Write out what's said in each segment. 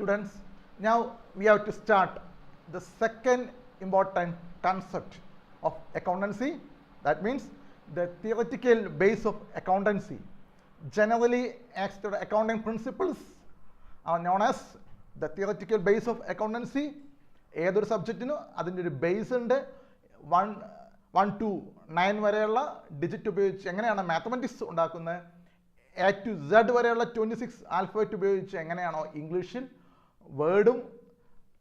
Students, now we have to start the second important concept of accountancy. That means the theoretical base of accountancy. Generally accepted accounting principles are known as the theoretical base of accountancy. ഏതൊരു സബ്ജക്റ്റിനും അതിൻ്റെ ഒരു base ഉണ്ട്. 1 to 9 വരെയുള്ള digit ഉപയോഗിച്ച് എങ്ങനെയാണ് mathematics ഉണ്ടാക്കുന്നത്, A to Z വരെയുള്ള 26 alphabet ഉപയോഗിച്ച് എങ്ങനെയാണോ ഇംഗ്ലീഷിൽ വേർഡും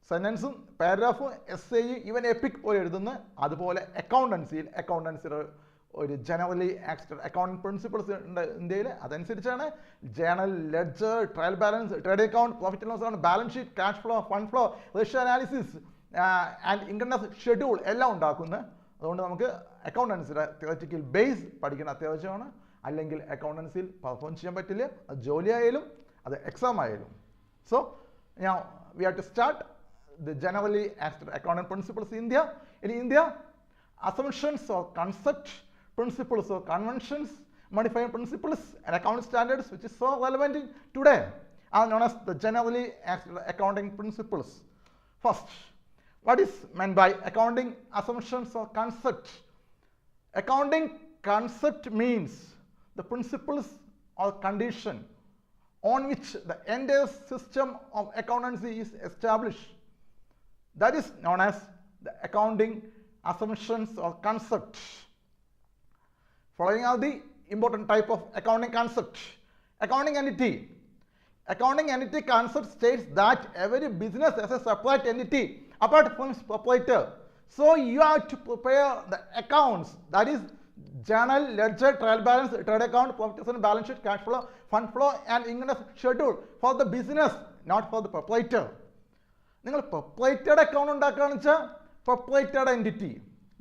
സെൻറ്റൻസും പാരഗ്രാഫും എസ്സേയും ഈവൻ എപ്പിക് പോലെ എഴുതുന്നത്, അതുപോലെ അക്കൗണ്ടൻസിയുടെ ഒരു ജനറലി ആക്സെപ്റ്റഡ് അക്കൗണ്ടിംഗ് പ്രിൻസിപ്പിൾസ് ഉണ്ട് ഇന്ത്യയിൽ. അതനുസരിച്ചാണ് journal, ledger, trial balance, trade account, profit and loss account, balance sheet, cash flow, fund flow, ratio analysis and income tax schedule എല്ലാം ഉണ്ടാക്കുന്നത്. അതുകൊണ്ട് നമുക്ക് അക്കൗണ്ടൻസിയുടെ തിയററ്റിക്കൽ ബേസ് പഠിക്കണം അത്യാവശ്യമാണ്. അല്ലെങ്കിൽ അക്കൗണ്ടൻസിയിൽ പെർഫോം ചെയ്യാൻ പറ്റില്ല, അത് ജോലി ആയാലും അത് എക്സാം ആയാലും. So now we have to start the generally accepted accounting principles in India. In India, assumptions or concept, principles or conventions, modifying principles and accounting standards which is so relevant today are known as the generally accepted accounting principles. First, what is meant by accounting assumptions or concept? Accounting concept means the principles or condition on which the entire system of accountancy is established. That is known as the accounting assumptions or concept. Following are the important type of accounting concept. Accounting entity. Accounting entity concept states that every business has a separate entity apart from its proprietor. So you have to prepare the accounts, that is journal, ledger, trial balance, trade account, profit and balance sheet, cash flow, fund flow and income schedule for the business, not for the proprietor. നിങ്ങൾ പ്രൊപ്പറേറ്ററുടെ account ഉണ്ടാക്കുകയാണെന്ന് വെച്ചാൽ പ്രൊപ്പറേറ്ററുടെ entity,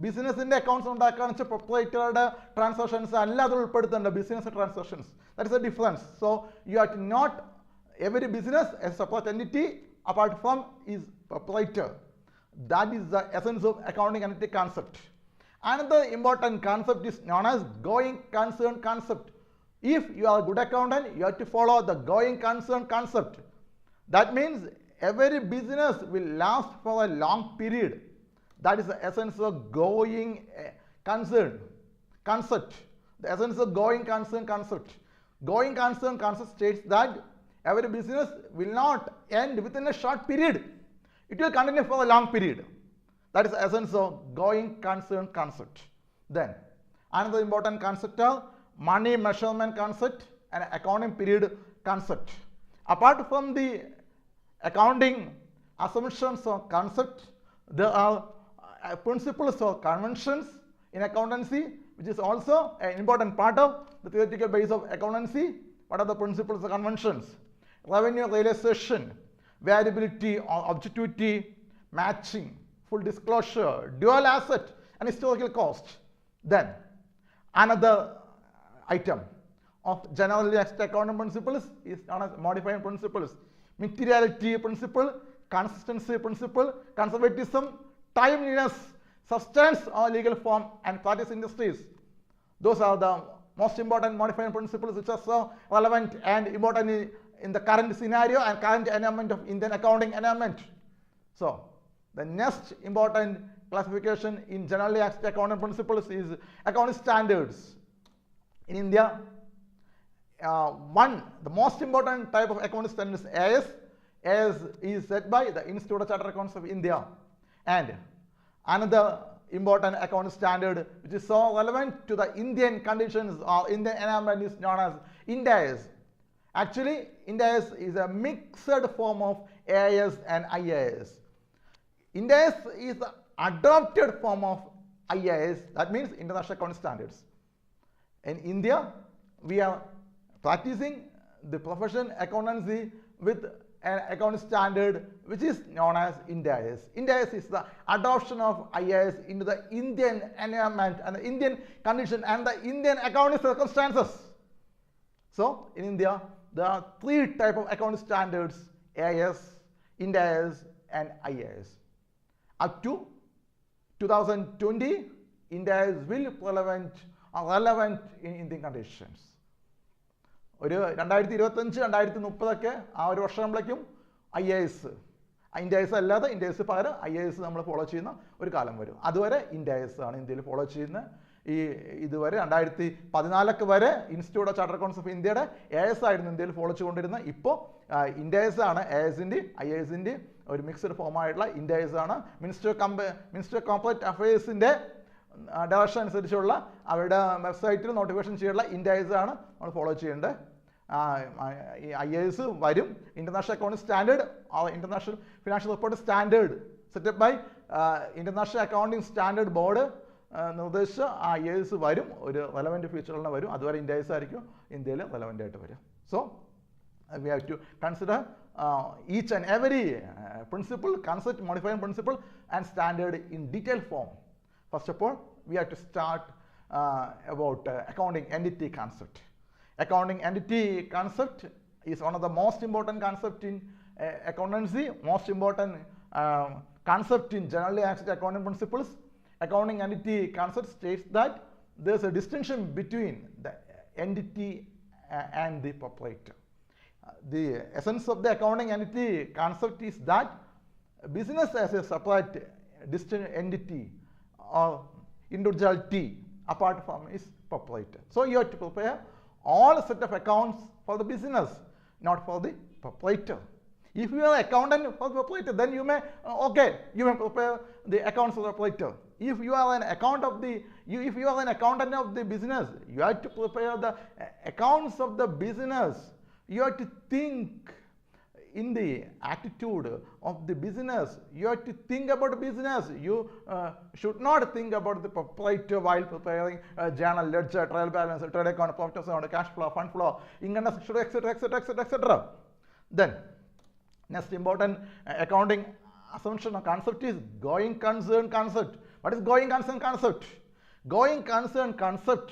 ബിസിനസിൻ്റെ accounts ഉണ്ടാക്കുകയാണെന്ന് വെച്ചാൽ പ്രൊപ്പറേറ്ററുടെ transactions അല്ല അത് ഉൾപ്പെടുത്തേണ്ട business transactions. That is a difference. So you have to note every business a separate entity apart from his proprietor. That is the essence of accounting entity concept. Another important concept is known as going concern concept. If you are a good accountant, you have to follow the going concern concept. That means every business will last for a long period. That is the essence of going concern concept. The essence of going concern concept. Going concern concept states that every business will not end within a short period. It will continue for a long period. That is the essence of going concern concept. Then another important concept of money measurement concept and accounting period concept. Apart from the accounting assumptions or concept, there are principles or conventions in accountancy, which is also an important part of the theoretical base of accountancy. What are the principles or conventions? Revenue realization, variability or objectivity, matching, full disclosure, dual asset and historical cost. Then another item of generally accepted accounting principles is known as modifying principles. Materiality principle, consistency principle, conservatism, timeliness, substance or legal form and practice industries. Those are the most important modifying principles which are so relevant and important in the current scenario and current environment of Indian accounting environment. So the next important classification in generally accepted accounting principles is accounting standards. In India, the most important type of accounting standards AS is set by the Institute of Chartered Accountants of India. And another important accounting standard which is so relevant to the Indian conditions or Indian environment is known as Ind AS. Actually, Ind AS is a mixed form of AS and IAS. Ind AS is the adopted form of IAS, that means International Accounting Standards. In India, we are practicing the profession accountancy with an accounting standard which is known as Ind AS. Ind AS is the adoption of IAS into the Indian environment and the Indian condition and the Indian accounting circumstances. So, in India, there are 3 types of accounting standards: AS, Ind AS and IAS. Up to 2020, Ind AS will be relevant in Indian conditions. ഒരു 2025-2030 ആ ഒരു വർഷമാകുമ്പോഴേക്കും IAS. INDAS അല്ലാതെ INDAS പകരം IAS നമ്മൾ follow ചെയ്യുന്ന ഒരു കാലം വരും. അതുവരെ INDAS ആണ് ഇന്ത്യയിൽ ഫോളോ ചെയ്യുന്നത്. ഇതുവരെ 2014 വരെ institute of charter accounts of ഇന്ത്യയുടെ AS ആയിരുന്നു ഇന്ത്യയിൽ ഫോളോ ചെയ്തുകൊണ്ടിരുന്നത്. ഇപ്പോൾ INDAS ആണ് AS-ൻ്റെ IAS-ൻ്റെ ഒരു മിക്സ്ഡ് ഫോമായിട്ടുള്ള INDAS ആണ്. മിനിസ്റ്റർ കോർപ്പറേറ്റ് അഫയേഴ്സിൻ്റെ ഡയറക്ഷൻ അനുസരിച്ചുള്ള അവരുടെ വെബ്സൈറ്റിൽ നോട്ടിഫിക്കേഷൻ ചെയ്യാനുള്ള INDAS ആണ് നമ്മൾ ഫോളോ ചെയ്യേണ്ടത്. IAS വരും. International accounting standard, international financial report standard setup by international accounting standard board നിർദ്ദേശിച്ച IAS വരും. ഒരു റെലവൻറ്റ് ഫീച്ചറുകളിൽ വരും. അതുവരെ INDAS ആയിരിക്കും ഇന്ത്യയിൽ റെലവൻ്റ് ആയിട്ട് വരും. So we have to consider each and every principle, concept, modifying principle and standard in detailed form. First of all, we have to start about accounting entity concept. Accounting entity concept is one of the most important concept in accountancy, most important concept in generally accepted accounting principles. Accounting entity concept states that there is a distinction between the entity and the proprietor. The essence of the accounting entity concept is that business as a separate distinct entity or individuality apart from its proprietor. So you have to prepare all set of accounts for the business, not for the proprietor. If you are an accountant for the proprietor, then you may you may prepare the accounts for the proprietor. If you are an if you are an accountant of the business, you have to prepare the accounts of the business. You have to think in the attitude of the business. You have to think about business. You should not think about the proprietor while preparing journal, ledger, trial balance, trade account, profit account, cash flow, fund flow, income, etc. Then next important accounting assumption or concept is going concern concept. What is going concern concept? Going concern concept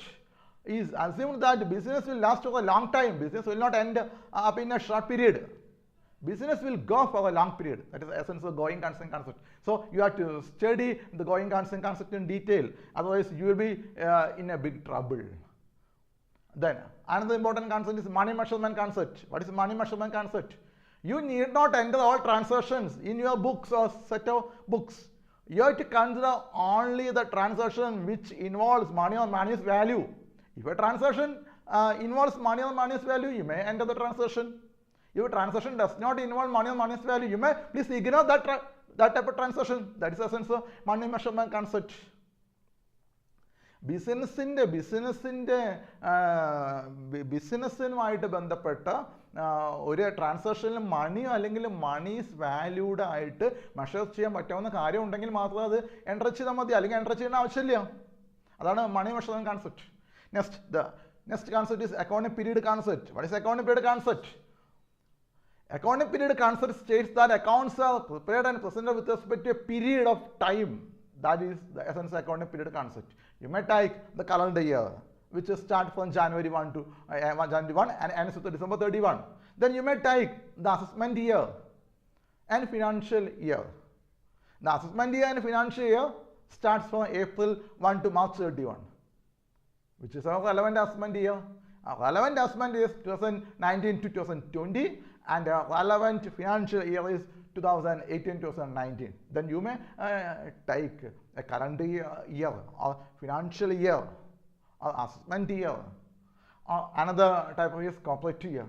is assumed that business will last for a long time. Business will not end up in a short period. Business will go for a long period. That is the essence of going concern concept. So you have to study the going concern concept in detail. Otherwise, you will be in a big trouble. Then another important concept is money measurement concept. What is money measurement concept? You need not enter all transactions in your books or set of books. You have to consider only the transaction which involves money or money's value. If a transaction involves money or money's value, you may enter the transaction. If a transaction does not involve money or money's value, you may please ignore that type of transaction. That is the essence of money measurement concept. ബിസിനസ്സിനുമായിട്ട് ബന്ധപ്പെട്ട ഒരു ട്രാൻസാക്ഷനിൽ മണിയോ അല്ലെങ്കിൽ monies valued ആയിട്ട് measure ചെയ്യാൻ പറ്റാവുന്ന കാര്യം ഉണ്ടെങ്കിൽ മാത്രമേ അത് എൻ്റർ ചെയ്താൽ മതി, അല്ലെങ്കിൽ എൻ്റർ ചെയ്യേണ്ട ആവശ്യമില്ല. അതാണ് money measurement concept. The next concept is accounting period concept. What is accounting period concept? Accounting period concept states that accounts are prepared and presented with respect to a period of time. That is the essence of accounting period concept. You may take the calendar year, which starts from January 1 to January 1 and ends with December 31. Then you may take the assessment year and financial year. The assessment year and financial year starts from April 1 to March 31. Which is our relevant assessment year. Our relevant assessment is 2019 to 2020 and our relevant financial year is 2018-2019. Then you may take a current year or financial year or assessment year or another type of year is corporate year.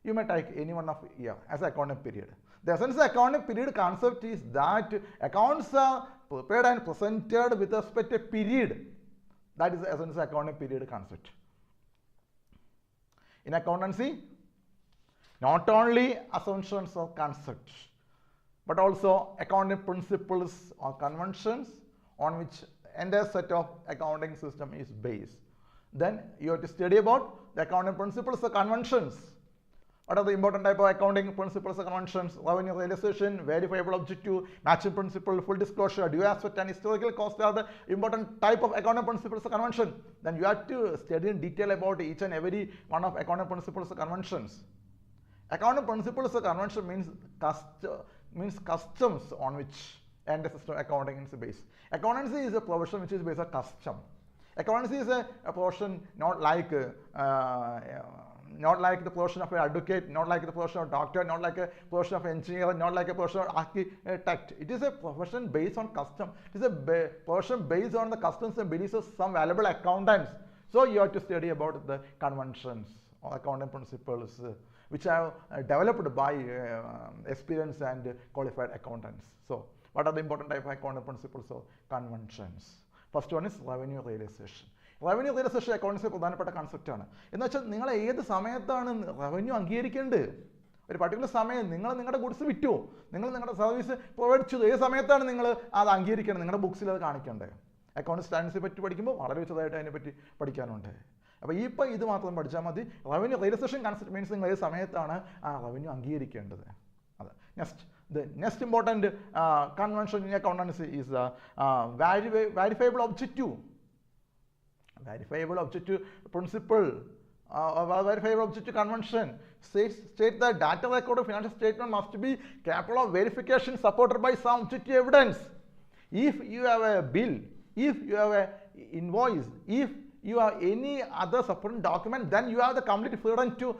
You may take any one of year as accounting period. The essence of accounting period concept is that accounts are prepared and presented with respect to a period. That is the essence of accounting period concept. In accountancy, not only assumptions or concepts, but also accounting principles or conventions on which entire set of accounting system is based. Then you have to study about the accounting principles or conventions. What are the important type of accounting principles or conventions? Revenue realization, verifiable objective, matching principle, full disclosure, due aspect and historical cost are the important type of accounting principles or convention. Then you have to study in detail about each and every one of accounting principles or conventions. Accounting principles or convention means customs on which and the system of accounting is based. Accountancy is a profession which is based on custom. Accountancy is a profession not like not like the profession of an advocate, not like the profession of doctor, not like a profession of engineer, not like a profession of architect. It is a profession based on custom. It is a profession based on the customs and beliefs of some valuable accountants. So you have to study about the conventions or accounting principles which are developed by experienced and qualified accountants. So what are the important type of accounting principles or conventions? First one is revenue realization. Revenue realization അക്കൗണ്ട്സിലെ പ്രധാനപ്പെട്ട കൺസെപ്റ്റാണ്. എന്ന് വെച്ചാൽ നിങ്ങൾ ഏത് സമയത്താണ് revenue അംഗീകരിക്കേണ്ടത്? ഒരു particular സമയം നിങ്ങൾ നിങ്ങളുടെ ഗുഡ്സ് വിറ്റോ, നിങ്ങൾ നിങ്ങളുടെ സർവീസ് പ്രൊവൈഡ് ചെയ്തു, ഏത് സമയത്താണ് നിങ്ങൾ അത് അംഗീകരിക്കേണ്ടത്? നിങ്ങളുടെ ബുക്സിൽ അത് കാണിക്കേണ്ടത്. അക്കൗണ്ട് സ്റ്റാൻഡേർഡ്സിനെ പറ്റി പഠിക്കുമ്പോൾ വളരെ വിശദമായിട്ട് അതിനെപ്പറ്റി പഠിക്കാനുണ്ട്. അപ്പോൾ ഇപ്പോൾ ഇത് മാത്രം പഠിച്ചാൽ മതി. റവന്യൂ റിയലൈസേഷൻ കൺസെപ്റ്റ് മീൻസ് നിങ്ങൾ ഏത് സമയത്താണ് ആ റവന്യൂ അംഗീകരിക്കേണ്ടത്. അതെ. The next important convention in accountancy is verifiable objective. Verifiable objective principle, verifiable objective convention state that data record of financial statement must be capable of verification supported by some objective evidence. If you have a bill, if you have a invoice, if you have any other supporting document, then you have the complete freedom to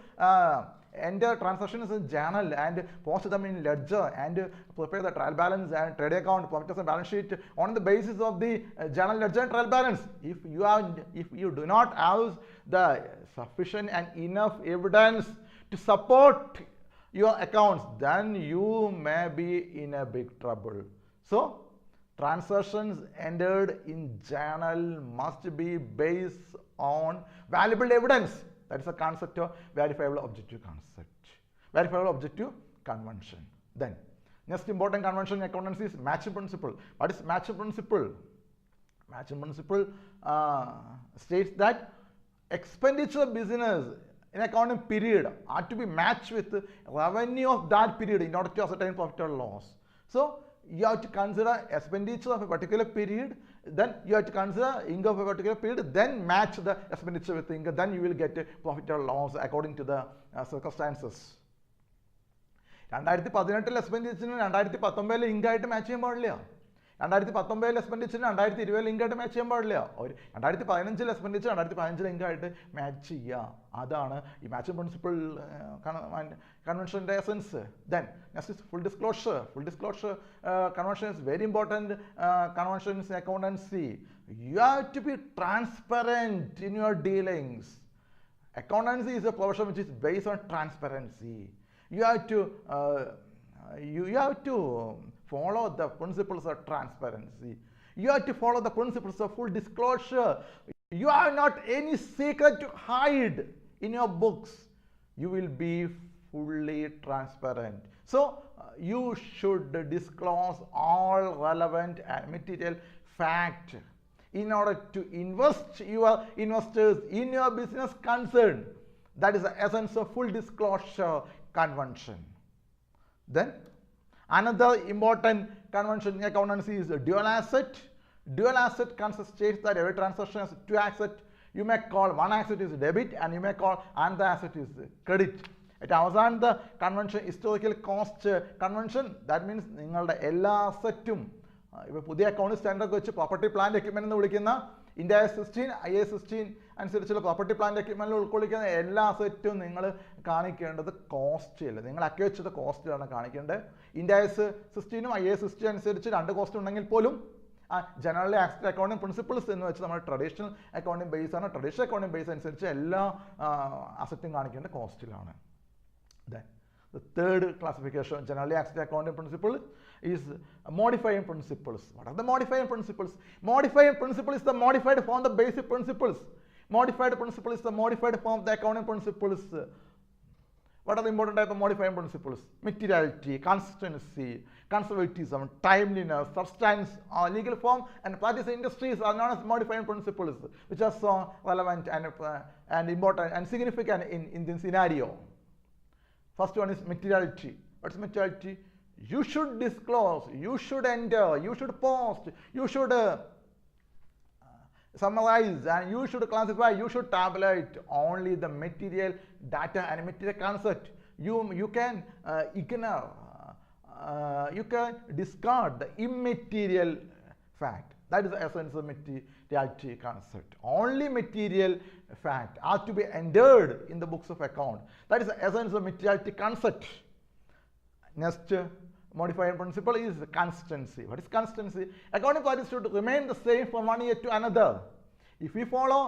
enter transactions in journal and post them in ledger and prepare the trial balance and trade account, profit and balance sheet on the basis of the journal, ledger and trial balance. If you do not have the sufficient and enough evidence to support your accounts, then you may be in a big trouble. So transactions entered in journal must be based on valuable evidence. That is the concept of verifiable objective concept. Verifiable objective convention. Then, next important convention in accountancy is matching principle. What is matching principle? Matching principle states that expenditure business in accounting period are to be matched with the revenue of that period in order to ascertain profit or loss. So, you have to consider expenditure of a particular period, then you have to consider income of a particular period, then match the expenditure with income, then you will get a profit or loss according to the circumstances. 2018 എക്സ്പെൻഡിച്ചറിന് 2019 ഇൻകായിട്ട് match ചെയ്യാൻ പാടില്ല. 2019 എക്സ്പെൻഡിച്ചറിന് 2020 ഇൻകായിട്ട് match ചെയ്യാൻ പാടില്ല. 2015 expenditure 2015 ഇൻകായിട്ട് match ചെയ്യുക. അതാണ് ഈ matching principle കൺവെൻഷൻ്റെ essence. Then next is full disclosure. Full disclosure convention is very important convention in accountancy. You have to be transparent in your dealings. Accountancy is a profession which is based on transparency. You have to follow the principles of transparency. You have to follow the principles of full disclosure. You have not any secret to hide in your books. You will be fully transparent. So you should disclose all relevant and material fact in order to invest your investors in your business concern. That is the essence of full disclosure convention. Then another important convention in accountancy is dual asset. Dual asset concept states that every transaction has two assets. You may call one asset is debit and you may call another asset is credit. It അവസാനം the convention historical cost convention. That means നിങ്ങളുടെ എല്ലാ അസറ്റും ഇപ്പോൾ പുതിയ account standard വെച്ച് property plant equipment എന്ന് വിളിക്കുന്ന India 16 IAS 16 അനുസരിച്ചുള്ള property plant എക്യുപ്മെന്റിൽ ഉൾക്കൊള്ളിക്കുന്ന എല്ലാ അസറ്റും നിങ്ങൾ കാണിക്കേണ്ടത് കോസ്റ്റിൽ, നിങ്ങൾ അക്വച്ച് ചെയ്ത കോസ്റ്റിലാണ് കാണിക്കേണ്ടത്. ഇന്ത്യ 16 IAS 16 അനുസരിച്ച് രണ്ട് കോസ്റ്റ് ഉണ്ടെങ്കിൽ പോലും ജനറലി ആക്സെപ്റ്റഡ് അക്കൗണ്ടിങ് പ്രിൻസിപ്പിൾസ് എന്ന് വെച്ച് നമ്മൾ ട്രഡീഷണൽ അക്കൗണ്ടിങ് ബേസ് ആണ്. ട്രഡീഷണൽ അക്കൗണ്ടിങ് ബേസ് അനുസരിച്ച് എല്ലാ അസറ്റും കാണിക്കേണ്ടത് കോസ്റ്റിലാണ്. Then the third classification generally accepted accounting principle is modifying principles. What are the modifying principles? Modifying principle is the modified form of the basic principles. Modified principle is the modified form of the accounting principles. What are the important type of modifying principles? Materiality, consistency, conservatism, timeliness, substance, legal form, and practice industries are known as modifying principles, which are so relevant and important and significant in this scenario. First one is materiality. What's materiality? You should disclose, you should enter, you should post, you should summarize, and you should classify, you should tabulate only the material data and material concept. You can ignore, you can discard the immaterial fact. That is the essence of materiality concept. Only material fact are to be entered in the books of account. That is the essence of materiality concept. Next modifying principle is consistency. What is consistency? Accounting practice should remain the same from one year to another. If we follow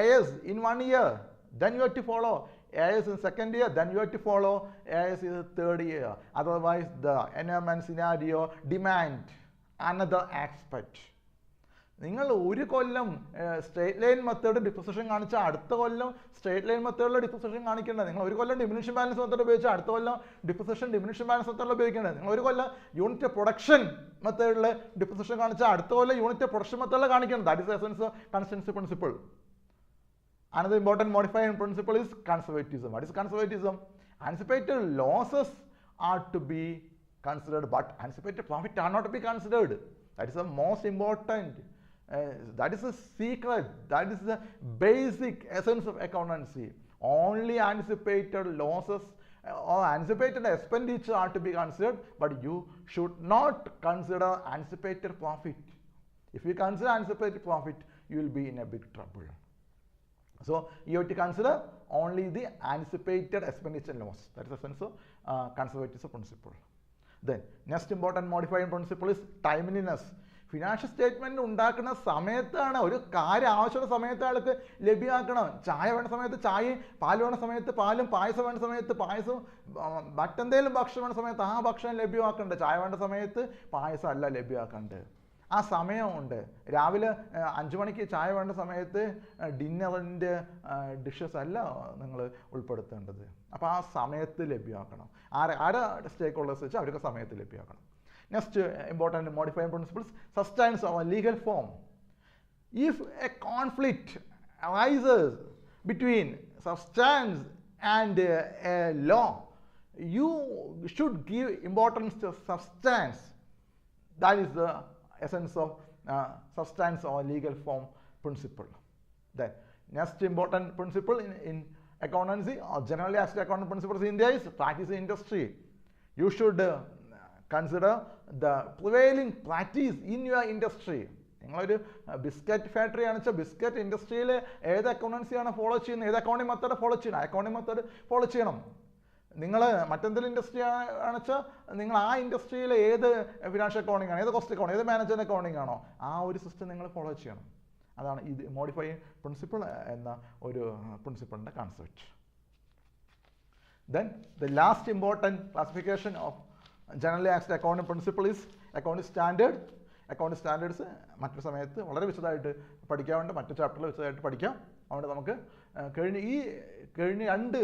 AS in 1 year, then you have to follow AS in second year, then you have to follow AS in the third year. Otherwise, the environment scenario demand another aspect. നിങ്ങൾ ഒരു കൊല്ലം straight line method depreciation കാണിച്ചാൽ അടുത്ത കൊല്ലം straight line മെത്തേഡിലെ depreciation കാണിക്കേണ്ടത്. നിങ്ങൾ ഒരു കൊല്ലം diminution balance method ഉപയോഗിച്ചാൽ അടുത്ത കൊല്ലം diminution balance മെത്തേഡിൽ ഉപയോഗിക്കേണ്ടത്. നിങ്ങൾ ഒരു കൊല്ലം യൂണിറ്റ് പ്രൊഡക്ഷൻ മെത്തേഡിൽ ഡിപ്രിസിയേഷൻ കാണിച്ചാൽ അടുത്ത കൊല്ലം യൂണിറ്റ് പ്രൊഡക്ഷൻ മെത്തേഡിൽ കാണിക്കേണ്ടത്. That is the essence of consistency principle. Another important modifying principle is conservatism. What is conservatism? Anticipated losses are to be considered, but anticipated profit are not to be considered. That is the most important. That is the secret. That is the basic essence of accountancy. Only anticipated losses or anticipated expenditure are to be considered, but you should not consider anticipated profit. If you consider anticipated profit, you will be in a big trouble. So you have to consider only the anticipated expenditure loss. That is the sense of conservatism principle. Then next important modifying principle is timeliness. Financial statement ഉണ്ടാക്കുന്ന സമയത്താണ് ഒരു കാര്യം ആവശ്യമുള്ള സമയത്ത് ആൾക്ക് ലഭ്യമാക്കണം. ചായ വേണ്ട സമയത്ത് ചായയും, പാല് വേണ്ട സമയത്ത് പാലും, പായസം വേണ്ട സമയത്ത് പായസവും, മറ്റെന്തെങ്കിലും ഭക്ഷണം വേണ്ട സമയത്ത് ആ ഭക്ഷണം ലഭ്യമാക്കേണ്ടത്. ചായ വേണ്ട സമയത്ത് പായസം അല്ല ലഭ്യമാക്കേണ്ടത്. ആ സമയമുണ്ട്. രാവിലെ 5 മണിക്ക് ചായ വേണ്ട സമയത്ത് ഡിന്നറിൻ്റെ ഡിഷസ് അല്ല നിങ്ങൾ ഉൾപ്പെടുത്തേണ്ടത്. അപ്പോൾ ആ സമയത്ത് ലഭ്യമാക്കണം. ആരാ സ്റ്റേക്ക് ഹോൾഡേഴ്സ് വെച്ചാൽ അവർക്ക് സമയത്ത് ലഭ്യമാക്കണം. Next important modifying principles, substance or legal form. If a conflict arises between substance and a law, you should give importance to substance. That is the essence of substance or legal form principle. Then next important principle in accountancy or generally accepted accounting principles in India is practice in industry. You should consider the prevailing practice in your industry. നിങ്ങളൊരു biscuit factory ആണെന്ന് വെച്ചാൽ biscuit ഇൻഡസ്ട്രിയിൽ ഏത് അക്കൗണ്ടൻസിയാണ് follow ചെയ്യുന്നത്, ഏത് accounting method follow ചെയ്യണം, accounting method follow ചെയ്യണം. നിങ്ങൾ മറ്റെന്തെങ്കിലും ഇൻഡസ്ട്രി ആണെന്ന് വെച്ചാൽ നിങ്ങൾ ആ ഇൻഡസ്ട്രിയിൽ ഏത് ഫിനാൻഷ്യൽ അക്കൗണ്ടിങ് ആണ്, ഏത് കോസ്റ്റ് അക്കൗണ്ട്, ഏത് മാനേജ്മെന്റ് അക്കൗണ്ടിങ് ആണോ ആ ഒരു സിസ്റ്റം നിങ്ങൾ ഫോളോ ചെയ്യണം. അതാണ് ഇത് മോഡിഫൈങ് പ്രിൻസിപ്പിൾ എന്ന ഒരു പ്രിൻസിപ്പിളിൻ്റെ concept. Then the last important classification of generally accepted accounting principle is accounting standard. Account standards മറ്റൊരു സമയത്ത് വളരെ വിശദമായിട്ട് പഠിക്കാറുണ്ട്, മറ്റു ചാപ്റ്ററിൽ വിശദമായിട്ട് പഠിക്കാം. അതുകൊണ്ട് നമുക്ക് കഴിഞ്ഞ 2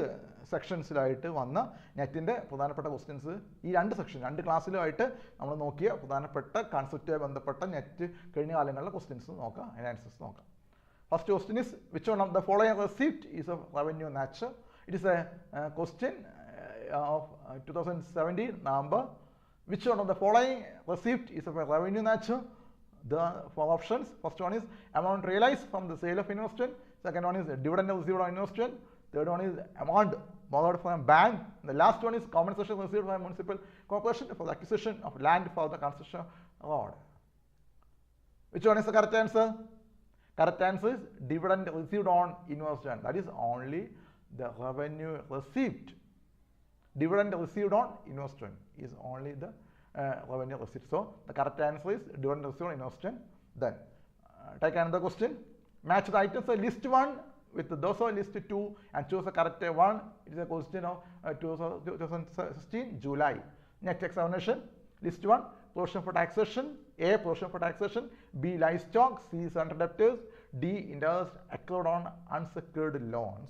സെക്ഷൻസിലായിട്ട് വന്ന നെറ്റിൻ്റെ പ്രധാനപ്പെട്ട ക്വസ്റ്റ്യൻസ് ഈ 2 ക്ലാസ്സിലുമായിട്ട് നമ്മൾ നോക്കിയ പ്രധാനപ്പെട്ട കൺസെപ്റ്റുമായി ബന്ധപ്പെട്ട നെറ്റ് കഴിഞ്ഞ കാലങ്ങളിലെ ക്വസ്റ്റ്യൻസ് നോക്കാം, അതിൻ്റെ ആൻസേഴ്സ് നോക്കാം. First question is which one of the following receipt is of revenue nature. It is A question of 2017 November. Which one of the following receipt is of a revenue nature? The 4 options. First one is amount realized from the sale of investment. Second one is dividend received on investment. Third one is amount borrowed from bank. The last one is compensation received by municipal corporation for the acquisition of land for the construction road. Which one is the correct answer? Correct answer is dividend received on investment. That is only the revenue receipt. Dividend received on investment is only the revenue receipt. So the correct answer is dividend received on investment. Then take another question. Match the items of list 1 with those of list 2 and choose the correct one. It is a question of 2016 July. Next examination. List 1 provision for taxation. A provision for taxation. B livestock. C surrender debtors. D interest accrued on unsecured loans.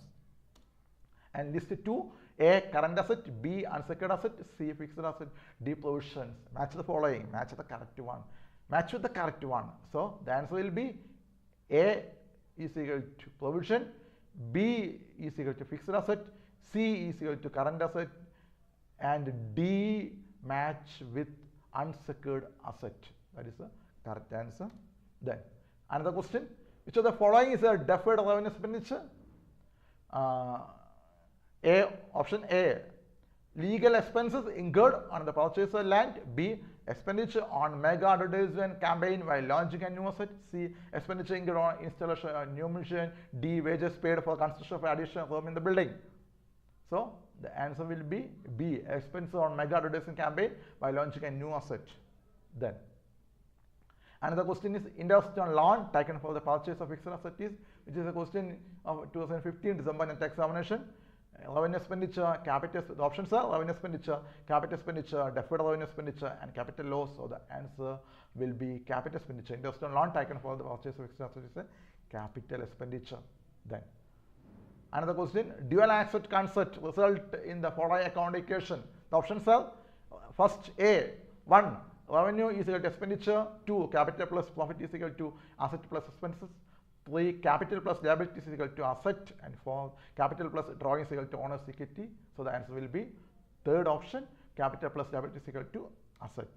And list 2. A current asset, B unsecured asset, C fixed asset, D provisions. Match the following. Match the correct one. Match with the correct one. So the answer will be A is equal to provision, B is equal to fixed asset, C is equal to current asset, and D match with unsecured asset. That is the correct answer. Then another question. Which of the following is a deferred revenue expenditure? Option A, legal expenses incurred on the purchase of land. B, expenditure on mega advertisement campaign while launching a new asset. C, expenditure incurred on installation of new machine. D, wages paid for construction of additional room in the building. So the answer will be B, expenditure on mega advertising campaign by launching a new asset. Then another question is interest on loan taken for the purchase of fixed asset is, which is a question of 2015 December net examination. Revenue expenditure, capital, the options are revenue expenditure, capital expenditure, deferred revenue expenditure, and capital loss. So the answer will be capital expenditure. Interest on loan taken for the purchase of fixed asset is a capital expenditure. Then another question, dual asset concept result in the following account equation. The options are first A, 1, revenue is equal to expenditure, 2, capital plus profit is equal to asset plus expenses, 3, capital plus liability is equal to asset, and 4, capital plus drawing is equal to owner's equity. So the answer will be third option, capital plus liability is equal to asset.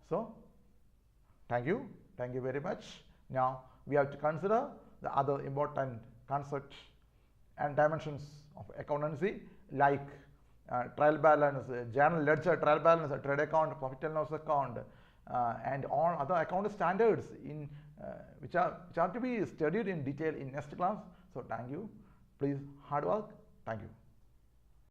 So thank you very much. Now we have to consider the other important concepts and dimensions of accountancy, like trial balance, journal ledger, trial balance, trade account, profit and loss account, and all other account standards in which are to be studied in detail in next class. So thank you. Please hard work. Thank you.